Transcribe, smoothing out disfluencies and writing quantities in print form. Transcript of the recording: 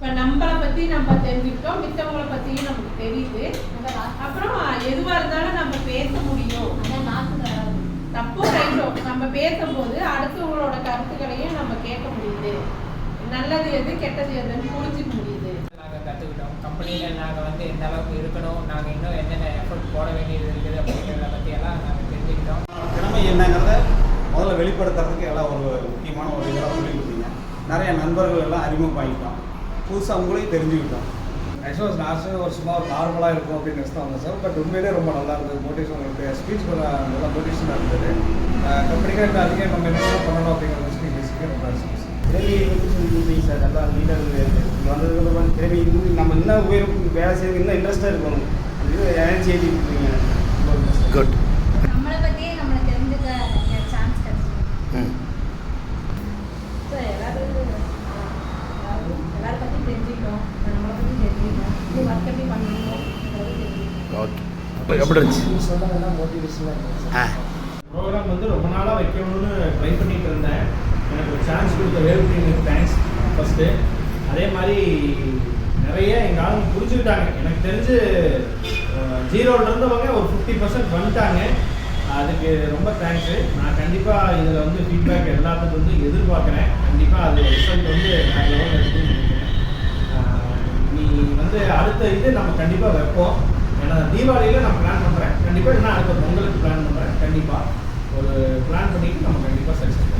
இப்போ நம்மளை பற்றி நம்ம தெரிஞ்சுக்கிட்டோம், மித்தவங்களை பற்றியும் நமக்கு தெரியுது. அப்புறம் எதுவாக இருந்தாலும் நம்ம பேச முடியும். தப்போ ரைட்டோ நம்ம பேசும்போது அடுத்தவங்களோட கருத்துக்களையும் நம்ம கேட்க முடியுது. நல்லது எது கெட்டது எதுன்னு புரிஞ்சுக்க முடியுது. நாங்கள் கற்றுக்கிட்டோம். கம்பெனியில் நாங்கள் வந்து எந்த அளவுக்கு இருக்கணும், நாங்கள் இன்னும் என்னென்ன எஃபர்ட் போட வேண்டியது இருக்குது அப்படிங்கிறத பற்றியெல்லாம் நாங்கள் தெரிஞ்சுக்கிட்டோம். திறமை என்னங்கிறத முதல்ல வெளிப்படுத்துறதுக்கு எல்லாம் ஒரு முக்கியமான ஒரு இதாக சொல்லி கொடுத்தீங்க. நிறைய நண்பர்கள் எல்லாம் அறிமுகமாகிட்டோம், புதுசாக அவங்களையும் தெரிஞ்சுக்கிட்டோம். ஆக்சுவலாக லாஸ்ட்டு ஒரு சும்மா ஒரு நார்மலாக இருக்கும் அப்படின்னு நினச்சி தான் வந்தேன் சார். பட் உண்மையிலே ரொம்ப நல்லா இருந்தது. மோட்டிவேஷன் உங்களுக்கு ஸ்பீச் நல்லா மோட்டிவேஷனாக இருந்தது. கம்பெனிக்காக அதிகம் நம்ம என்ன பண்ணணும் அப்படிங்கிற விஷயம் பேசிக்க ரொம்ப திறமையை பற்றி சொல்லி சார் நல்லா லீடர் வந்ததுக்கப்புறம் திறமை நம்ம இன்னும் வேலை செய்யறது இன்னும் இன்ட்ரெஸ்ட்டாக இருக்கணும். அது எனர்ஜி ஏற்றிருக்கீங்க. குட். நம்மளை பற்றியே நம்மளை தெரிஞ்சுக்க சான்ஸ் கிடைச்சிருக்கு. ஸோ எல்லாரும் பற்றி தெரிஞ்சுக்கிட்டோம், நம்மளை பற்றி தெரிஞ்சுக்கிட்டோம், இது ஒர்க் எப்படி பண்ணணும் ஓகே. எப்படி இருந்துச்சு? சொன்னதெல்லாம் மோட்டிவேஷனாக இருந்துச்சு. ப்ரோக்ராம் வந்து ரொம்ப நாளாக வைக்கணும்னு ட்ரை பண்ணிட்டு இருந்தேன். எனக்கு ஒரு சான்ஸ் கொடுத்த வேலுக்கு தேங்க்ஸ் ஃபஸ்ட்டு. அதே மாதிரி நிறைய எங்கள் ஆளுங்க புரிஞ்சுக்கிட்டாங்க. எனக்கு தெரிஞ்சு 0ல் இருந்தவங்க ஒரு 50% வந்துட்டாங்க. அதுக்கு ரொம்ப தேங்க்ஸு. நான் கண்டிப்பாக இதில் வந்து ஃபீட்பேக் எல்லாத்துக்கும் வந்து எதிர்பார்க்குறேன். கண்டிப்பாக அது ரிசல்ட் வந்து நான் எவ்வளோ இருக்குன்னு நினைக்கிறேன். நீ வந்து அடுத்த இது நம்ம கண்டிப்பாக வைப்போம். ஏன்னா தீபாவளியில் நான் பிளான் பண்ணுறேன் கண்டிப்பாக. இல்லைன்னா அடுத்த பொங்கலுக்கு பிளான் பண்ணுறேன். கண்டிப்பாக ஒரு பிளான் பண்ணிவிட்டு நம்ம கண்டிப்பாக சக்ஸஸ்